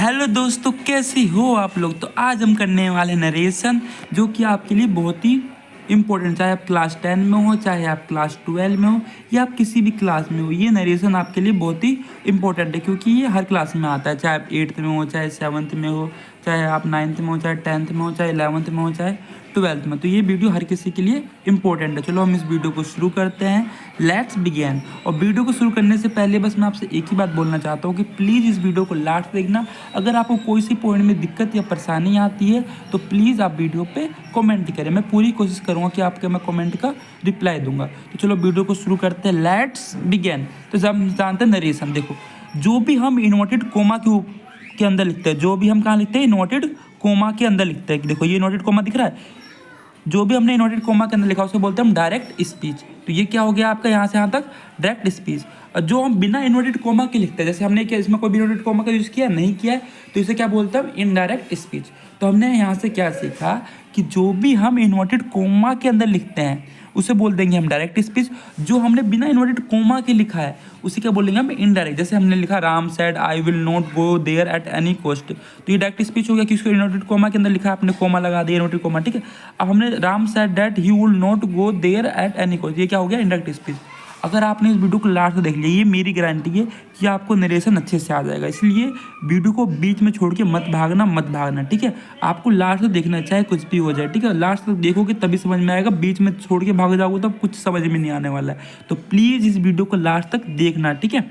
Hello दोस्तों, कैसे हो आप लोग। तो आज हम करने वाले नरेशन जो कि आपके लिए बहुत ही इम्पोर्टेंट, चाहे आप क्लास 10 में हो, चाहे आप क्लास 12 में हो, या आप किसी भी क्लास में हो। ये नरेशन आपके लिए बहुत ही इम्पोर्टेंट है क्योंकि ये हर क्लास में आता है, चाहे आप 8th में हो, चाहे 7th में हो, चाहे आप 9th में हो, चाहे 10th में हो, चाहे 11th में हो, चाहे 12th में। तो ये वीडियो हर किसी के लिए इम्पोर्टेंट है। चलो हम इस वीडियो को शुरू करते हैं। Let's begin. और वीडियो को शुरू करने से पहले बस मैं आपसे एक ही बात बोलना चाहता हूँ कि प्लीज़ इस वीडियो को लास्ट देखना। अगर आपको कोई सी पॉइंट में दिक्कत या परेशानी आती है तो प्लीज़ आप वीडियो पे कमेंट करें। मैं पूरी कोशिश करूँगा कि आपके मैं कमेंट का रिप्लाई दूंगा। तो चलो वीडियो को शुरू करते हैं। Let's begin. तो जब हम जानते हैं नरेशन, देखो जो भी हम इन्वर्टेड कोमा के अंदर लिखते हैं, जो भी हम कहाँ लिखते हैं, इन्वर्टेड कोमा के अंदर लिखते हैं। देखो ये इन्वर्टेड कोमा दिख रहा है, जो भी हमने इन्वर्टेड कोमा के अंदर लिखा उसे बोलते हैं हम डायरेक्ट स्पीच। तो ये क्या हो गया आपका, यहाँ से यहाँ तक डायरेक्ट स्पीच। और जो हम बिना इन्वर्टेड कोमा के लिखते हैं, जैसे हमने क्या इसमें कोई भी इन्वर्टेड कोमा का यूज़ किया नहीं किया है, तो इसे क्या बोलते हैं हम इनडायरेक्ट स्पीच। तो हमने यहाँ से क्या सीखा कि जो भी हम इन्वर्टेड कोमा के अंदर लिखते हैं उसे बोल देंगे हम डायरेक्ट स्पीच। जो हमने बिना इन्वर्टेड कोमा के लिखा है उसे क्या बोलेंगे हम इनडायरेक्ट। जैसे हमने लिखा Ram said I will not go there at any cost, तो ये डायरेक्ट स्पीच हो गया कि उसको इन्वर्टेड कोमा के अंदर लिखा है, आपने कोमा लगा दिया, इन्वर्टेड कोमा, ठीक है। अब हमने Ram said that he will not go there at any cost, ये क्या हो गया इनडायरेक्ट स्पीच। अगर आपने इस वीडियो को लास्ट तक देख लिया, ये मेरी गारंटी है कि आपको नरेशन अच्छे से आ जाएगा। इसलिए वीडियो को बीच में छोड़ के मत भागना, ठीक है। आपको लास्ट तक देखना है, चाहे कुछ भी हो जाए, ठीक है। लास्ट तक देखोगे तभी समझ में आएगा, बीच में छोड़ के भाग जाओगे तो कुछ समझ में नहीं आने वाला है। तो प्लीज़ इस वीडियो को लास्ट तक देखना, ठीक है।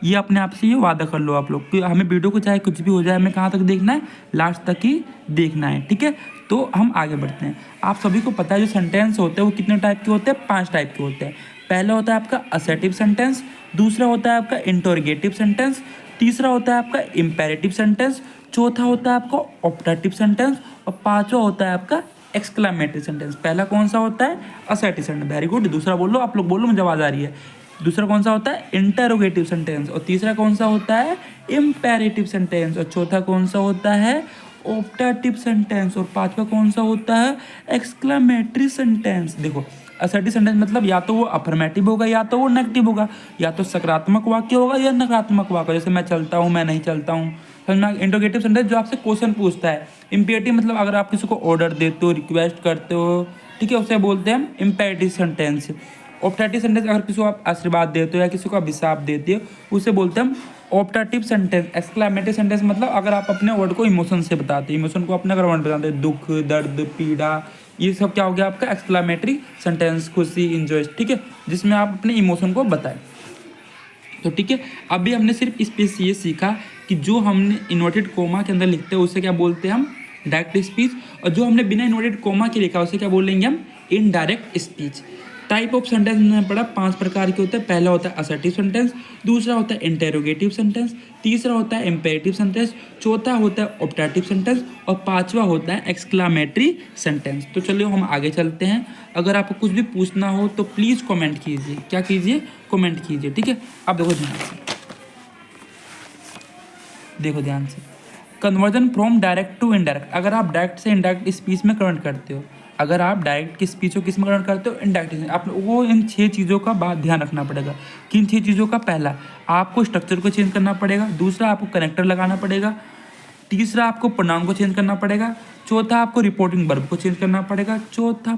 ये अपने आप से ये वादा कर लो आप लोग कि हमें वीडियो को चाहे कुछ भी हो जाए, हमें कहाँ तक देखना है, लास्ट तक ही देखना है, ठीक है। तो हम आगे बढ़ते हैं। आप सभी को पता है जो सेंटेंस होते हैं वो कितने टाइप के होते हैं, 5 टाइप के होते हैं। पहला होता है आपका असर्टिव सेंटेंस, दूसरा होता है आपका इंटरोगेटिव सेंटेंस, तीसरा होता है आपका इंपेरेटिव सेंटेंस, चौथा होता है आपका ऑप्टेटिव सेंटेंस, और पांचवा होता है आपका एक्सक्लेमेटरी सेंटेंस। पहला कौन सा होता है, असर्टिव सेंटेंस, वेरी गुड। दूसरा बोलो, आप लोग बोलो, मुझे आवाज़ आ रही है। दूसरा कौन सा होता है, इंटरोगेटिव सेंटेंस, और तीसरा कौन सा होता है, इंपेरेटिव सेंटेंस, और चौथा कौन सा होता है, ऑप्टेटिव सेंटेंस, और पांचवा कौन सा होता है, एक्सक्लेमेटरी सेंटेंस। देखो असर्टिव सेंटेंस मतलब या तो वो अफर्मेटिव होगा या तो वो नेगेटिव होगा, या तो सकारात्मक वाक्य होगा या नकारात्मक वाक्य, जैसे मैं चलता हूँ, मैं नहीं चलता हूँ। समझना। इंटरोगेटिव सेंटेंस जो आपसे क्वेश्चन पूछता है। इम्पेरेटिव मतलब अगर आप किसी को ऑर्डर देते हो, रिक्वेस्ट करते हो, ठीक है, उसे बोलते हैं हम इम्पेरेटिव सेंटेंस। ऑप्टेटिव सेंटेंस अगर किसी को आप आशीर्वाद देते हो या किसी को अभिशाप देते हो उसे बोलते हैं हम ऑप्टेटिव सेंटेंस। एक्सक्लेमेटरी सेंटेंस मतलब अगर आप अपने वर्ड को इमोशन से बताते हैं, इमोशन को अपने अगर वर्ड बताते हैं, दुख, दर्द, पीड़ा, ये सब क्या हो गया आपका एक्सक्लेमेटरी सेंटेंस, खुशी, इंजॉय, ठीक है, जिसमें आप अपने इमोशन को बताएं। तो ठीक है, अभी हमने सिर्फ इस पे ये सीखा कि जो हमने इन्वर्टेड कोमा के अंदर लिखते हैं उसे क्या बोलते हैं हम डायरेक्ट स्पीच, और जो हमने बिना इन्वर्टेड कोमा के लिखा उसे क्या बोलेंगे हम indirect speech. Type of sentence हमने पढ़ा 5 प्रकार के होते हैं। पहला होता है असर्टिव सेंटेंस, दूसरा होता है इंटेरोगेटिव सेंटेंस, तीसरा होता है इंपेरेटिव सेंटेंस, चौथा होता है ऑप्टेटिव सेंटेंस, और पांचवा होता है एक्सक्लेमेटरी सेंटेंस। तो चलिए हम आगे चलते हैं। अगर आपको कुछ भी पूछना हो तो प्लीज़ कमेंट कीजिए। क्या कीजिए, कमेंट कीजिए, ठीक है। अब देखो ध्यान से, देखो ध्यान से, conversion from direct to indirect. अगर आप डायरेक्ट से इनडायरेक्ट स्पीच में कन्वर्ट करते हो, अगर आप डायरेक्ट की स्पीच को किस में कन्वर्ट करते हो, इनडायरेक्ट, आप वो इन 6 चीज़ों का बात ध्यान रखना पड़ेगा। किन 6 चीज़ों का, पहला आपको स्ट्रक्चर को चेंज करना पड़ेगा, दूसरा आपको कनेक्टर लगाना पड़ेगा, तीसरा आपको प्रोनाउन को चेंज करना पड़ेगा, चौथा आपको रिपोर्टिंग वर्ब को चेंज करना पड़ेगा,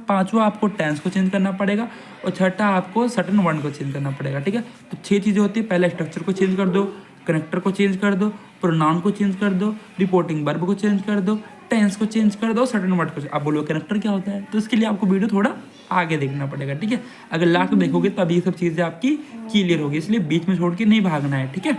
पांचवा आपको टेंस को चेंज करना पड़ेगा, और छठा आपको सर्टेन वर्ड को चेंज करना पड़ेगा, ठीक है। तो 6 चीज़ें होती है। पहले स्ट्रक्चर को चेंज कर दो, कनेक्टर को चेंज कर दो, प्रोनाउन को चेंज कर दो, रिपोर्टिंग वर्ब को चेंज कर दो, टेंस को चेंज कर दो, सर्टेन वर्ड को। आप बोलो कनेक्टर क्या होता है, तो इसके लिए आपको वीडियो थोड़ा आगे देखना पड़ेगा, ठीक है। अगर लास्ट में देखोगे तब ये सब चीज़ें आपकी क्लियर होगी, इसलिए बीच में छोड़ के नहीं भागना है, ठीक है।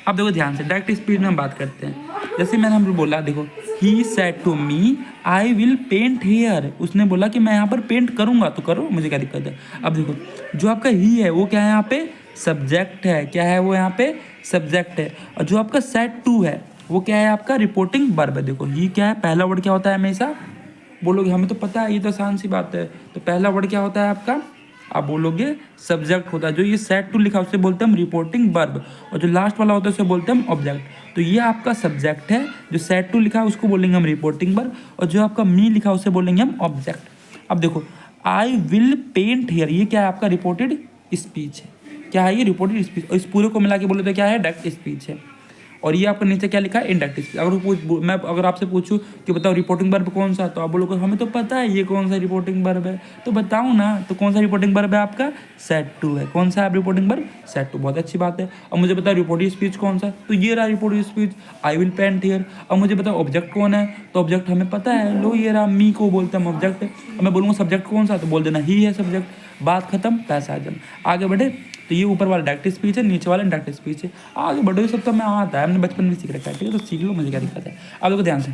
अब देखो ध्यान से, डायरेक्ट स्पीच में हम बात करते हैं। जैसे मैंने हम बोला, देखो he said to me I will paint here, उसने बोला कि मैं यहाँ पर पेंट करूँगा, तो करो, मुझे क्या दिक्कत है। अब देखो जो आपका ही है वो क्या है, यहाँ पे सब्जेक्ट है, क्या है वो यहाँ पे सब्जेक्ट है, और जो आपका सेड टू है वो क्या है, आपका रिपोर्टिंग वर्ब है। देखो ही क्या है, पहला वर्ड क्या होता है, हमेशा बोलोगे हमें तो पता है, ये तो आसान सी बात है। तो पहला वर्ड क्या होता है आपका, आप बोलोगे सब्जेक्ट होता है। जो ये सेड टू लिखा उससे बोलते हैं हम रिपोर्टिंग वर्ब, और जो लास्ट वाला होता है उसे बोलते हैं हम ऑब्जेक्ट। तो ये आपका सब्जेक्ट है, जो सेड टू लिखा है उसको बोलेंगे हम रिपोर्टिंग वर्ब, और जो आपका मी लिखा उसे बोलेंगे हम ऑब्जेक्ट। अब देखो आई विल पेंट हेयर, ये क्या है आपका रिपोर्टेड स्पीच है, क्या है ये रिपोर्टेड स्पीच, और इस पूरे को मिला के बोले तो क्या है डायरेक्ट स्पीच है। और ये आपका नीचे क्या लिखा है, इंडेक्टिव स्पीच। मैं अगर आपसे पूछूं कि बताओ रिपोर्टिंग वर्ब कौन सा, तो आप बोलोगे हमें तो पता है ये कौन सा रिपोर्टिंग वर्ब है, तो बताऊं ना, तो कौन सा रिपोर्टिंग वर्ब है आपका, सेड टू है। कौन सा है रिपोर्टिंग वर्ब, सेड टू। बहुत अच्छी बात है। अब मुझे बताओ रिपोर्टिव स्पीच कौन सा, तो ये रहा reported speech, I will paint here. अब मुझे बताओ ऑब्जेक्ट कौन है, तो ऑब्जेक्ट हमें पता है, लो ये रहा, मी को बोलते हैं ऑब्जेक्ट। अब मैं बोलूँगा सब्जेक्ट कौन सा, तो बोल देना ही है सब्जेक्ट। बात खत्म, पैसा जम। आगे बढ़े, तो ये ऊपर वाला डायरेक्टिव स्पीच है, नीचे वाला इंडायरेक्टिव स्पीच है। आगे बढ़ो, ये सब तो मैं आता है, हमने बचपन में सीख रखा है, ठीक है, तो सीख लो, मुझे क्या दिक्कत है। अब देखो ध्यान से,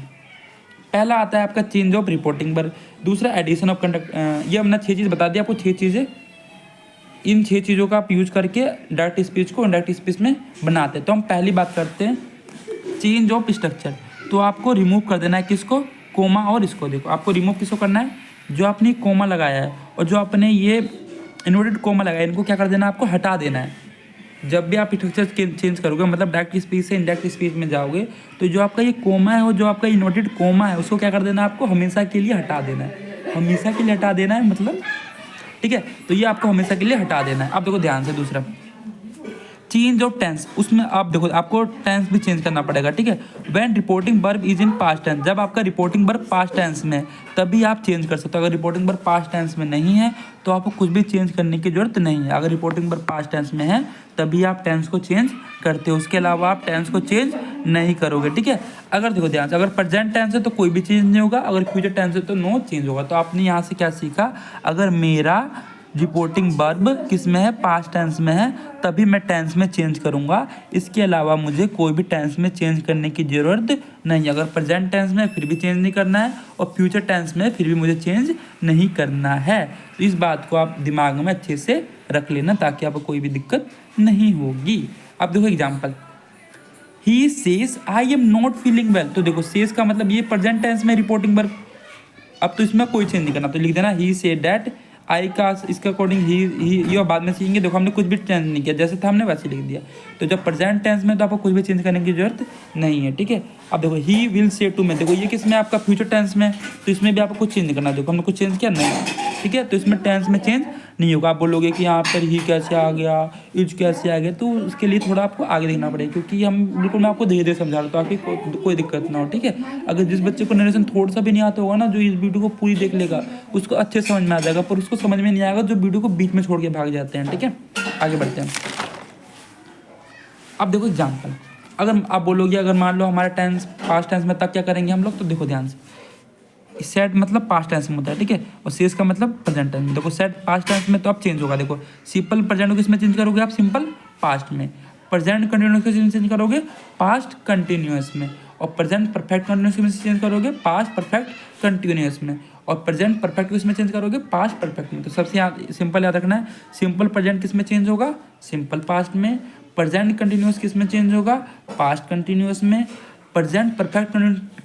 पहला आता है आपका चेंज ऑफ रिपोर्टिंग वर्ब, दूसरा एडिशन ऑफ कंडक्ट। ये हमने 6 चीज़ बता दिया आपको, 6 चीज़ें। इन 6 चीज़ों का आप यूज करके डायरेक्ट स्पीच को इंडायरेक्ट स्पीच में बनाते हैं। तो हम पहली बात करते हैं चेंज ऑफ स्ट्रक्चर। तो आपको रिमूव कर देना है किसको, कोमा और इसको। देखो आपको रिमूव किसको करना है, जो आपने कोमा लगाया है और जो आपने ये इन्वर्टेड कोमा लगाया, इनको क्या कर देना है, आपको हटा देना है। जब भी आप स्ट्रक्चर चेंज करोगे, मतलब डायरेक्ट स्पीच से इंडायरेक्ट स्पीच में जाओगे, तो जो आपका ये कोमा है और जो आपका इन्वर्टेड कोमा है, उसको क्या कर देना है, आपको हमेशा के लिए हटा देना है। हमेशा के लिए हटा देना है मतलब, ठीक है, तो ये आपको हमेशा के लिए हटा देना है। अब देखो ध्यान से, दूसरा चेंज ऑफ टेंस, उसमें आप देखो आपको टेंस भी चेंज करना पड़ेगा, ठीक है। When reporting verb is in past tense, जब आपका रिपोर्टिंग वर्ब पास्ट टेंस में, तभी आप चेंज कर सकते हो। अगर रिपोर्टिंग वर्ब पास्ट टेंस में नहीं है तो आपको कुछ भी चेंज करने की जरूरत नहीं है। अगर रिपोर्टिंग वर्ब पास्ट टेंस में है तभी आप टेंस को चेंज करते हो, उसके अलावा आप टेंस को चेंज नहीं करोगे, ठीक है। अगर देखो ध्यान से, अगर प्रेजेंट टेंस है तो कोई भी चेंज नहीं होगा, अगर फ्यूचर टेंस है तो नो चेंज होगा। तो आपने यहाँ से क्या सीखा, अगर मेरा रिपोर्टिंग वर्ब किस में है, पास्ट टेंस में है, तभी मैं टेंस में चेंज करूंगा, इसके अलावा मुझे कोई भी टेंस में चेंज करने की ज़रूरत नहीं। अगर प्रेजेंट टेंस में फिर भी चेंज नहीं करना है और फ्यूचर टेंस में फिर भी मुझे चेंज नहीं करना है। तो इस बात को आप दिमाग में अच्छे से रख लेना, ताकि आपको कोई भी दिक्कत नहीं होगी। अब देखो example, he says I am not feeling well. तो देखो सेज का मतलब ये प्रेजेंट टेंस में रिपोर्टिंग वर्ब, अब तो इसमें कोई चेंज नहीं करना, तो लिख देना ही सेड दैट। आई का इसके अकॉर्डिंग ही ये बाद में सीखेंगे। देखो हमने कुछ भी चेंज नहीं किया, जैसे था हमने वैसे लिख दिया। तो जब प्रेजेंट टेंस में तो आपको कुछ भी चेंज करने की जरूरत नहीं है, ठीक है। अब देखो ही विल से टू में, देखो ये किस में, आपका फ्यूचर टेंस में, तो इसमें भी आपको कुछ चेंज करना है। देखो हमने कुछ चेंज किया नहीं, ठीक है, तो इसमें टेंस में चेंज नहीं होगा। आप बोलोगे कि यहाँ पर ही कैसे आ गया, इज कैसे आ गया, तो उसके लिए थोड़ा आपको आगे देखना पड़ेगा, क्योंकि हम बिल्कुल मैं आपको धीरे धीरे समझा रहा हूँ ताकि कोई दिक्कत ना हो, ठीक है। अगर जिस बच्चे को नरेशन थोड़ा सा भी नहीं आता होगा ना, जो इस वीडियो को पूरी देख लेगा उसको अच्छे समझ में आ जाएगा, पर उसको समझ में नहीं आएगा जो वीडियो को बीच में छोड़ के भाग जाते हैं, ठीक है। आगे बढ़ते हैं। अब देखो एग्जाम्पल, अगर आप बोलोगे अगर मान लो हमारा टेंस पास्ट टेंस में, तब क्या करेंगे हम लोग, तो देखो ध्यान से, सेड मतलब पास्ट टेंस में होता है, ठीक है, और सेज का मतलब प्रेजेंट टेंस में। देखो सेड पास्ट टेंस में तो अब चेंज होगा। देखो सिंपल प्रेजेंट को किसमें चेंज करोगे आप, सिंपल पास्ट में। प्रेजेंट कंटिन्यूअस को चेंज करोगे पास्ट कंटिन्यूअस में। और प्रेजेंट परफेक्ट कंटिन्यूअस में चेंज करोगे पास्ट परफेक्ट कंटिन्यूअस में। और प्रेजेंट परफेक्ट को इसमें चेंज करोगे पास्ट परफेक्ट में। तो सबसे सिंपल याद रखना है, सिंपल प्रेजेंट किस में चेंज होगा, सिंपल पास्ट में। प्रेजेंट कंटिन्यूअस किस में चेंज होगा, पास्ट कंटिन्यूअस में। प्रेजेंट परफेक्ट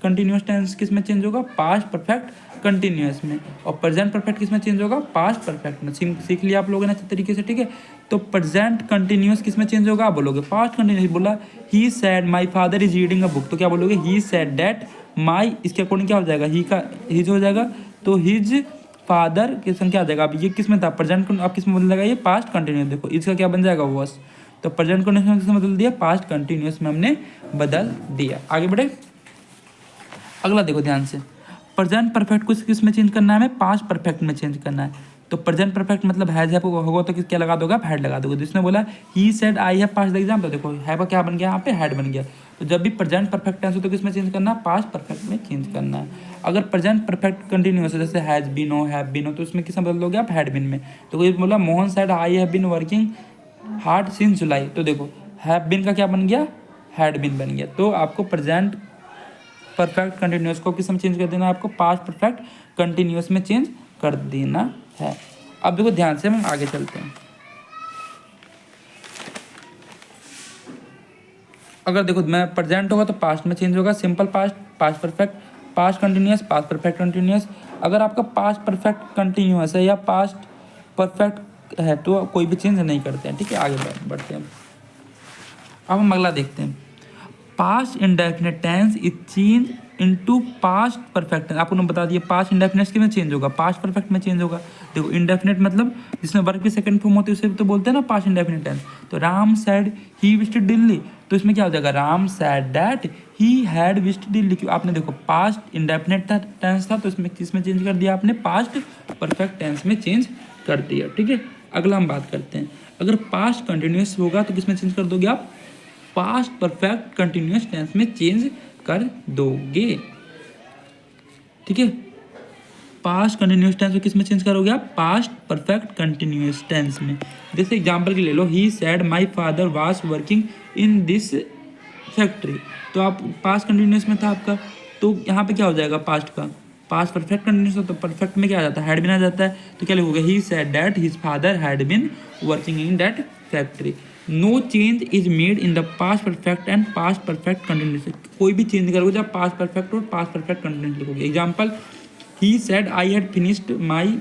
कंटिन्यूअस टेंस किस में चेंज होगा, पास्ट परफेक्ट कंटिन्यूअस में। और प्रेजेंट परफेक्ट किस में चेंज होगा, पास्ट परफेक्ट में। सीख लिया आप लोगों ने अच्छे तरीके से, ठीक है। तो प्रेजेंट कंटिन्यूअस किस में चेंज होगा, आप बोलोगे पास्ट कंटिन्यूअस। बोला he said my father is reading a book, तो क्या बोलोगे, ही सेड दैट माय, इसके अकॉर्डिंग क्या हो जाएगा, ही का हिज हो जाएगा, तो हिज फादर किस में क्या आ जाएगा। अब ये किस में था, प्रेजेंट, अब किस में बदल जाएगा, ये पास्ट कंटिन्यूअस। देखो इसका क्या बन जाएगा, वॉस। तो प्रेजेंट कंटिन्यूअस किसमें बदल दिया, पास्ट कंटिन्यूअस में हमने बदल दिया। आगे बढ़े, अगला देखो ध्यान से, प्रेजेंट परफेक्ट को किस में चेंज करना है, हमें पास्ट परफेक्ट में चेंज करना है। तो प्रेजेंट परफेक्ट मतलब हैज होगा तो क्या लगा दोगे, आप हैड लगा दोगे। तो इसने बोला he said I have pass the exam, तो देखो हैव का क्या बन गया, यहाँ पे हैड बन गया। तो जब भी प्रेजेंट परफेक्ट टेंस हो तो किस में चेंज करना है, पास्ट परफेक्ट में चेंज करना है। अगर प्रेजेंट परफेक्ट कंटिन्यूअस है, जैसे हैज बीन हो, हैव बीन हो, तो उसमें किस में बदल दोगे आप, हैड बीन में। तो कोई बोला Mohan said I have been working hard since July, तो देखो हैव बीन का क्या बन गया, हैड बीन बन गया। तो आपको प्रेजेंट परफेक्ट कंटिन्यूअस को किस में चेंज कर देना है, आपको पास्ट परफेक्ट कंटिन्यूअस में चेंज कर देना है। अब देखो ध्यान से हम आगे चलते हैं। अगर देखो मैं प्रेजेंट होगा तो पास्ट में चेंज होगा, simple past, past perfect, past continuous, past perfect continuous. अगर आपका पास्ट परफेक्ट कंटिन्यूअस है या पास्ट परफेक्ट है तो कोई भी चेंज नहीं करते हैं, ठीक है। आगे बढ़ते हैं। अब हम अगला देखते हैं, past indefinite tense is change into past perfect tense. आपको बता दिया पास्ट इंडेफिनिट किस में चेंज होगा, पास्ट परफेक्ट में चेंज होगा। देखो इंडेफिनिट मतलब जिसमें वर्ब की सेकंड फॉर्म होती है उसे तो बोलते हैं ना पास्ट इंडेफिनिट टेंस। तो Ram said he visited Delhi, तो इसमें क्या हो जाएगा, Ram said that he had visited Delhi. क्यों, आपने देखो पास्ट इंडेफिनिट टेंस था तो इसमें किस में चेंज कर दिया आपने, पास्ट परफेक्ट टेंस में चेंज कर दिया। ठीक है, अगला हम बात करते हैं, अगर पास्ट कंटिन्यूस होगा तो किस में चेंज कर दोगे आप, पास्ट परफेक्ट कंटिन्यूस टेंस में चेंज कर दोगे। ठीक है, पास्ट कंटिन्यूस टेंस में किस में चेंज करोगे आप, पास्ट परफेक्ट कंटिन्यूस टेंस में। जैसे एग्जांपल के ले लो, he said my father was working in this factory, तो आप पास्ट कंटिन्यूस में था आपका, तो यहाँ पे क्या हो जाएगा पास्ट का, पास्ट परफेक्ट कंटिन्यूस, तो परफेक्ट में क्या आ जाता है, हैड बीन आ जाता है, तो क्या लिखोगे, he said that his father had been working in that factory. No change is made in the past perfect and past perfect continuous. कोई भी चेंज करोगे जब पास्ट परफेक्ट और पास्ट परफेक्ट कंटिन्यूस लिखोगे। Example, he said I had finished my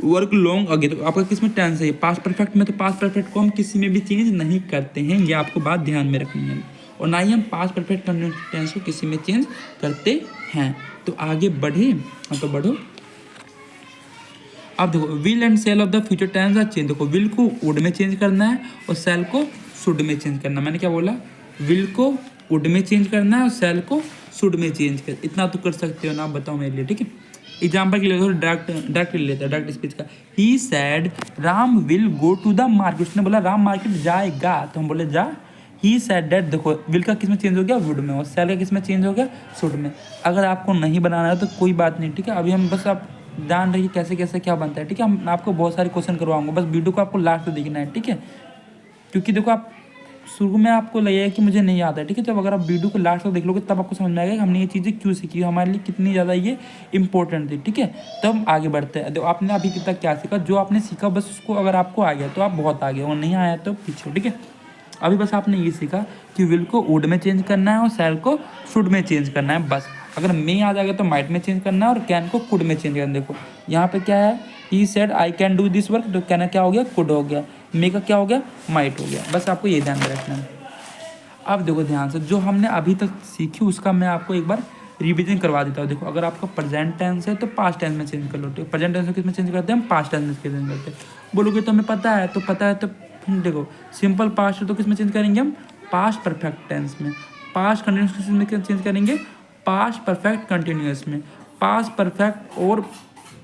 work long ago, तो आपका किस में टेंस है, पास्ट परफेक्ट में, तो पास्ट परफेक्ट को हम किसी में भी चेंज नहीं करते हैं, ये आपको बात ध्यान में रखनी है। और ना ही हम पास्ट परफेक्ट कंटिन्यूस टेंस को किसी में चेंज करते हैं। तो आगे बढ़े, हाँ तो बढ़ो। अब देखो will and shall of the future tense are change. देखो विल को वुड में चेंज करना है और सेल को शुड में चेंज करना है। मैंने क्या बोला, विल को वुड में चेंज करना है और सेल को शुड में चेंज कर, इतना तो कर सकते हो ना, आप बताओ मेरे लिए। ठीक है, एग्जाम्पल के लिए डायरेक्ट लेता है, डायरेक्ट स्पीच का। He said Ram will go to the market, उसने बोला राम मार्केट जाएगा, तो हम बोले जा। ही सैड दैट, देखो विल का किस में चेंज हो गया, वुड में, और सेल का किस में चेंज हो गया, शुड में। अगर आपको नहीं बनाना है तो कोई बात नहीं। ठीक है, अभी हम बस आप ध्यान रखिए कैसे कैसे क्या बनता है। ठीक है, हम आपको बहुत सारे क्वेश्चन करवाऊंगा, बस वीडियो को आपको लास्ट तक देखना है। ठीक है, क्योंकि देखो आप शुरू में आपको लगेगा कि मुझे नहीं आता है। ठीक है, जब अगर आप वीडियो को लास्ट तक देख लोगे तब आपको समझ में आएगा कि हमने ये चीज़ें क्यों सीखी, हमारे लिए कितनी ज़्यादा ये इंपॉर्टेंट थी। ठीक है, तब हम आगे बढ़ते हैं। तो आपने अभी तक क्या सीखा, जो आपने सीखा बस उसको अगर आपको आ गया तो आप बहुत आगे, और नहीं आया तो पीछे। ठीक है, अभी बस आपने ये सीखा कि विल को वुड में चेंज करना है और सेल को शुड में चेंज करना है बस। अगर मे आ जाएगा तो माइट में चेंज करना है और कैन को कुड में चेंज करना। देखो यहाँ पे क्या है, he said I can do this work, तो कैन क्या हो गया, कुड हो गया, मे का क्या हो गया, माइट हो गया। बस आपको ये ध्यान में रखना है। अब देखो ध्यान से, जो हमने अभी तक सीखी उसका मैं आपको एक बार रिवीजन करवा देता हूँ। देखो अगर आपका प्रेजेंट टेंस है तो पास्ट टेंस में चेंज कर लो। तो प्रेजेंट टेंस में किस में चेंज करते हैं हम, पास्ट टेंस में चेंज करते हैं। बोलोगे तो हमें पता है, तो पता है तो देखो सिंपल पास्ट है तो किस में चेंज करेंगे हम, पास्ट परफेक्ट टेंस में। पास्ट कंटिन्यूस में चेंज करेंगे, पास्ट परफेक्ट कंटिन्यूस में। पास्ट परफेक्ट और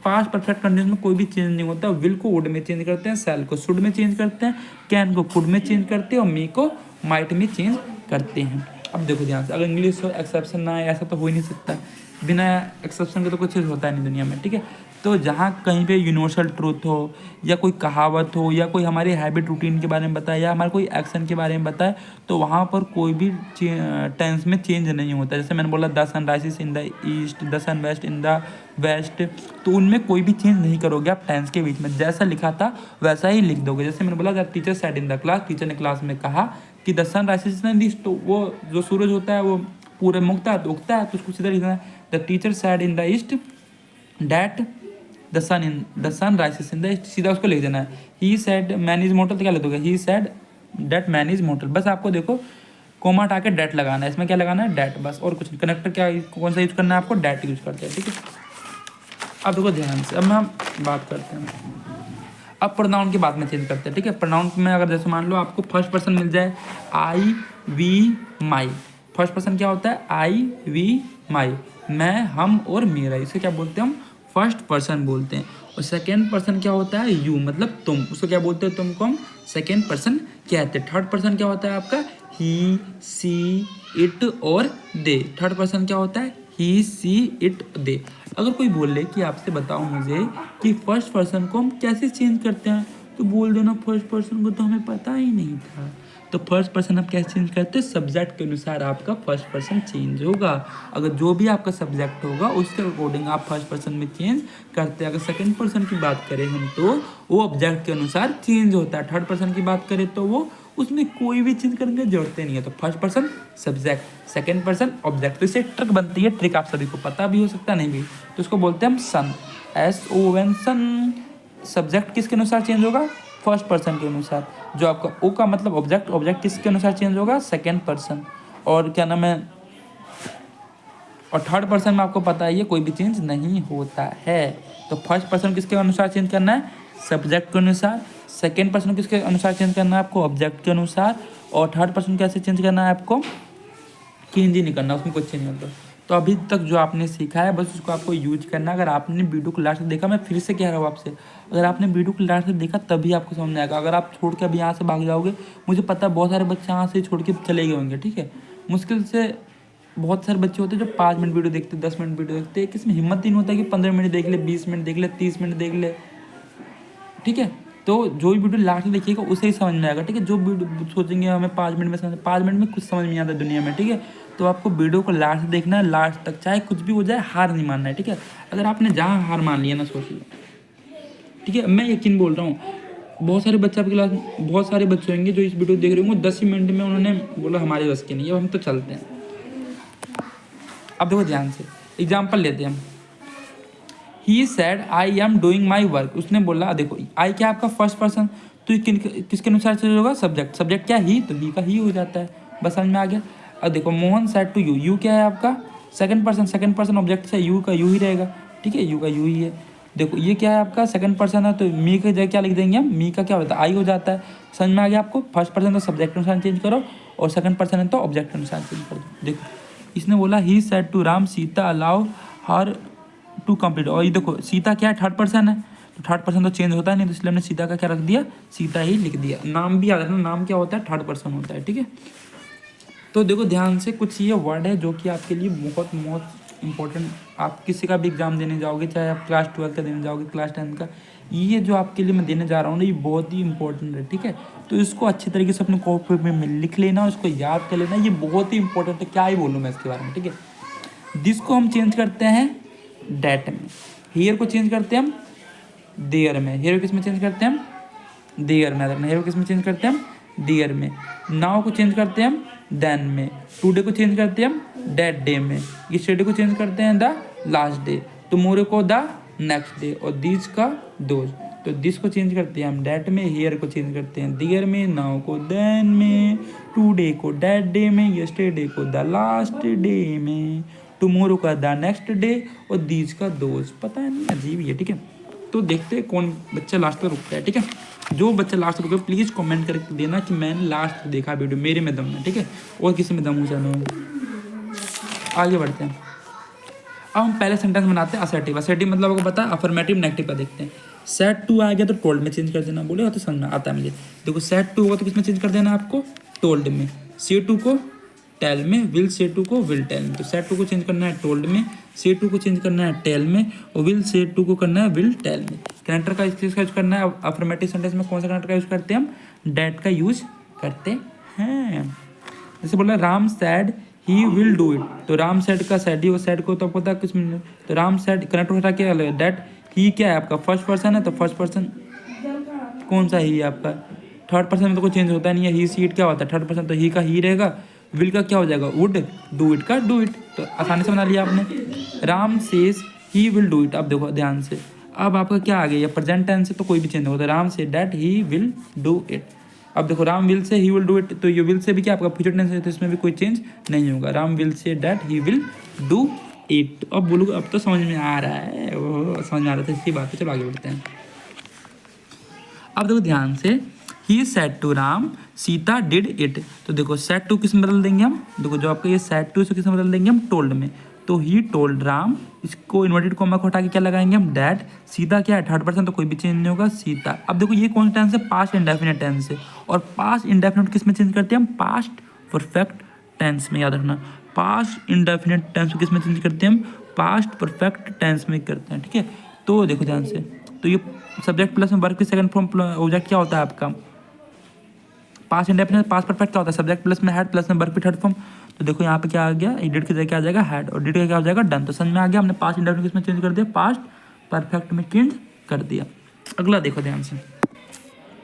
पास्ट परफेक्ट कंटिन्यूस में कोई भी चेंज नहीं होता। विल को वुड में चेंज करते हैं, सेल को शुड में चेंज करते हैं, कैन को कुड में चेंज करते हैं और मे को माइट में चेंज करते हैं। अब देखो ध्यान से, अगर इंग्लिश हो एक्सेप्शन ना है, ऐसा तो हो ही नहीं सकता, बिना एक्सेप्शन के तो कुछ होता नहीं दुनिया में। ठीक है, तो जहाँ कहीं पे यूनिवर्सल ट्रूथ हो या कोई कहावत हो या कोई हमारी हैबिट रूटीन के बारे में बताए या हमारे कोई एक्शन के बारे में बताए, तो वहाँ पर कोई भी टेंस में चेंज नहीं होता। जैसे मैंने बोला the sun rises in the east, the sun west in the west, तो उनमें कोई भी चेंज नहीं करोगे आप टेंस के बीच में, जैसा लिखा था वैसा ही लिख दोगे। जैसे मैंने बोला the teacher said in the class, teacher ने क्लास में कहा कि the sun rises in the east, तो वो जो सूरज होता है वो पूरे मुक्ता है तो उगता है, तो उसको सीधा लिखना है the teacher said in the east that the sun rises in the east, सीधा उसको लिख देना है। He said man is mortal, तो क्या लिख दोगे, he said that man is mortal. बस आपको देखो कोमा हटा के डैट लगाना है, इसमें क्या लगाना है, डैट, बस और कुछ नहीं। कनेक्टर क्या कौन सा यूज करना है आपको, डैट यूज करते हैं। ठीक है, अब देखो ध्यान से, अब हम बात करते हैं, अब प्रोनाउन की बात में चेंज करते हैं। ठीक है, प्रोनाउन में अगर जैसे मान लो आपको फर्स्ट पर्सन मिल जाए, आई वी माई। फर्स्ट पर्सन क्या होता है, आई वी माई, मैं हम और मेरा, इसे क्या बोलते हैं हम, फर्स्ट पर्सन बोलते हैं। और सेकेंड पर्सन क्या होता है, यू मतलब तुम, उसको क्या बोलते हैं, तुमको हम सेकेंड पर्सन कहते हैं। थर्ड पर्सन क्या होता है आपका, ही सी इट और दे। थर्ड पर्सन क्या होता है, ही सी इट दे। अगर कोई बोले कि आपसे बताओ मुझे कि फर्स्ट पर्सन को हम कैसे चेंज करते हैं, तो बोल देना फर्स्ट पर्सन को तो हमें पता ही नहीं था। तो फर्स्ट पर्सन आप कैसे चेंज करते हैं, सब्जेक्ट के अनुसार आपका फर्स्ट पर्सन चेंज होगा। अगर जो भी आपका सब्जेक्ट होगा उसके अकॉर्डिंग आप फर्स्ट पर्सन में चेंज करते हैं। अगर सेकंड पर्सन की बात करें हम तो वो ऑब्जेक्ट के अनुसार चेंज होता है। थर्ड पर्सन की बात करें तो वो उसमें कोई भी चीज़ करने की जरूरत नहीं है। तो first person subject, second person object. तो इससे ट्रिक बनती है, ट्रिक आप सभी को पता भी हो सकता है नहीं भी, तो इसको बोलते हैं हम सन, SON सन। सब्जेक्ट किसके अनुसार चेंज होगा, फर्स्ट पर्सन के अनुसार। जो आपका ओ का मतलब ऑब्जेक्ट, ऑब्जेक्ट किसके अनुसार चेंज होगा, सेकंड पर्सन। और क्या नाम है, और थर्ड पर्सन में आपको पता है ये कोई भी चेंज नहीं होता है। तो फर्स्ट पर्सन किसके अनुसार चेंज करना है, सब्जेक्ट के अनुसार। सेकेंड पर्सन किसके अनुसार चेंज करना है आपको, ऑब्जेक्ट के अनुसार। और थर्ड पर्सन कैसे चेंज करना है आपको, चेंज ही नहीं करना, उसमें कुछ चेंज नहीं होता। तो अभी तक जो आपने सीखा है बस उसको आपको यूज करना है। अगर आपने वीडियो को लास्ट तक देखा, मैं फिर से कह रहा हूँ आपसे, अगर आपने वीडियो को लास्ट तक देखा तभी आपको समझ में आएगा। अगर आप छोड़ के अभी यहाँ से भाग जाओगे, मुझे पता है बहुत सारे बच्चे यहाँ से छोड़ के चले गए होंगे, ठीक है। मुश्किल से बहुत सारे बच्चे होते हैं जो 5 मिनट वीडियो देखते, 10 मिनट वीडियो देखते, किसी में हिम्मत ही नहीं होता कि 15 मिनट देख ले, 20 मिनट देख ले, 30 मिनट देख ले, ठीक है। तो जो भी वीडियो लास्ट में देखिएगा उसे ही समझ में आएगा, ठीक है। जो वीडियो सोचेंगे हमें 5 मिनट में समझ, 5 मिनट में कुछ समझ नहीं आता दुनिया में, ठीक है। तो आपको वीडियो को लास्ट देखना है, लास्ट तक, चाहे कुछ भी हो जाए हार नहीं मानना है, ठीक है। अगर आपने जहाँ हार मान लिया ना, सोच लो, ठीक है। मैं यकीन बोल रहा हूँ, बहुत सारे बच्चे आपकी क्लास में, बहुत सारे बच्चे होंगे जो इस वीडियो देख रहे होंगे, 10 ही मिनट में उन्होंने बोला हमारे बस की नहीं है, अब हम तो चलते हैं। अब देखो ध्यान से, एग्जाम्पल लेते हैं हम। He said I am doing my work, उसने बोला, देखो आई क्या आपका फर्स्ट पर्सन, तो किसके अनुसार चेंज होगा, सब्जेक्ट। सब्जेक्ट क्या, ही, तो ही का ही हो जाता है, बस समझ में आ गया। अब देखो Mohan said to you, you क्या है आपका second person, second person object से यू का यू ही रहेगा, ठीक है, यू का यू ही है। देखो ये क्या है आपका सेकंड पर्सन है, तो मी का जगह क्या लिख देंगे हम, मी का क्या होता है, आई हो जाता है। समझ में आ गया आपको, फर्स्ट पर्सन तो सब्जेक्ट के अनुसार चेंज करो और सेकंड पर्सन है तो ऑब्जेक्ट के अनुसार चेंज कर दो। देखो इसने बोला he said to Ram Sita allow her to complete, और ये देखो सीता क्या है, थर्ड पर्सन है, तो थर्ड पर्सन तो चेंज होता है नहीं, तो इसलिए हमने सीता का क्या रख दिया, सीता ही लिख दिया। नाम भी याद रखना, नाम क्या होता है, थर्ड पर्सन होता है, ठीक है। तो देखो ध्यान से, कुछ ये वर्ड है जो कि आपके लिए बहुत बहुत इंपॉर्टेंट, आप किसी का भी एग्जाम देने जाओगे, चाहे आप क्लास 12 का देने जाओगे, क्लास 10 का, ये जो आपके लिए मैं देने जा रहा हूँ ना, ये बहुत ही इंपॉर्टेंट है, ठीक है। तो इसको अच्छी तरीके से अपने कॉपी में लिख लेना, उसको याद कर लेना, ये बहुत ही इंपॉर्टेंट है, क्या ही बोलूँ मैं इसके बारे में, ठीक है। दिस को हम चेंज करते हैं डेट में, हियर को चेंज करते हैं हम देयर में, हियर किस में चेंज करते हैं हम देयर में, हियर किस में चेंज करते हैं हम देयर में। नाउ को चेंज करते हैं हम देन में, टुडे को चेंज करते हैं हम डेट डे में, यस्टरडे को चेंज करते हैं द लास्ट डे, टुमारो को द नेक्स्ट डे, और दिस का दोज। तो दिस को चेंज करते हैं हम डेट में, हियर को चेंज करते हैं देयर में, नाउ को देन में, टुडे को डेट डे में, यस्टरडे को द लास्ट डे में, टुमारो का द नेक्स्ट डे, और दीज का दोज। पता है नहीं, अजीब ही है, ठीक है। तो देखते हैं कौन बच्चा लास्ट तक रुकता है, ठीक है। जो बच्चा लास्ट रुके प्लीज़ कमेंट करके देना कि मैंने लास्ट तक देखा वीडियो, मेरे में दम है, ठीक है, और किसी में दम हो जाना। आगे बढ़ते हैं। अब हम पहले सेंटेंस बनाते हैं असर्टिव। असर्टिव मतलब आपको पता है, अफर्मेटिव नेगेटिव का देखते हैं। सेड टू आ गया तो टोल्ड में चेंज कर देना, बोले हो तो समझ में आता है मुझे। देखो सेड टू होगा तो किस में चेंज कर देना आपको, टोल्ड में। से टू को टेल में, विल से टू को विल टेल में। तो सेड टू को चेंज करना है टोल्ड में, से टू को चेंज करना है टेल में, और विल से टू को करना है विल टेल में। कनेक्टर का इसका यूज करना है अफर्मेटिव सेंटेंस में, कौन सा कनेक्टर का यूज करते हैं हम, डेट का यूज करते हैं। जैसे बोला Ram said he will do it, तो राम सैड का सैड ही, वो सैड को तो पता है किस में, तो राम सैड कनेक्ट होता क्या है, डेट। ही क्या है आपका फर्स्ट पर्सन है, तो फर्स्ट पर्सन कौन सा ही है आपका, थर्ड पर्सन में तो कोई चेंज होता नहीं है, ही सी इट क्या होता है थर्ड पर्सन, तो ही का ही रहेगा। विल का क्या हो जाएगा, वुड, डू इट का डू इट, तो आसानी से बना लिया आपने। Ram says he will do it. अब देखो ध्यान से, अब आपका क्या आ गया, प्रेजेंट टेंस से तो कोई भी चेंज होता है, Ram say that he will do it. अब देखो Ram will say he will do it, तो ये विल से भी क्या आपका फ्यूचर टेंस है, तो इसमें भी कोई चेंज नहीं होगा। Ram will say that he will do it. अब बोलो, अब तो समझ में आ रहा है, वो समझ में आ रहा था, इसी बात है। चलो आगे बढ़ते हैं। अब देखो ध्यान से, he said to Ram Sita did it, तो देखो सेड टू किस में बदल देंगे हम, देखो जो आपका ये सेड टू, इसको किस में बदल देंगे हम, टोल्ड में। तो ही टोल्ड राम, इसको इन्वर्टेड कॉमा को हटा के क्या लगाएंगे हम, डैट। सीता क्या है थर्ड पर्सन, तो कोई भी चेंज नहीं होगा, सीता। अब देखो ये कौन सा टेंस है, पास्ट इंडेफिनिट टेंस है, और पास्ट इंडेफिनिट किस में चेंज करते हैं हम, पास्ट परफेक्ट टेंस में, याद रखना। पास्ट इंडेफिनिट टेंस किस में चेंज करते हैं हम, पास्ट परफेक्ट टेंस में करते हैं, ठीक है। तो देखो ध्यान से, तो ये सब्जेक्ट प्लस में वर्ब की सेकंड फॉर्म ऑब्जेक्ट क्या होता है आपका, पास्ट इंडेफिनिट। पास्ट परफेक्ट क्या होता है, सब्जेक्ट प्लस में हैड प्लस में वर्ब की थर्ड फॉर्म। तो देखो यहाँ पे क्या आ गया, डिड की जगह क्या आ जाएगा, हैड, और डिड का क्या हो जाएगा, डन। तो समझ में आ गया, हमने पास्ट इंडेफिनिट किस में चेंज कर दिया, पास्ट परफेक्ट में चेंज कर दिया। अगला देखो ध्यान से,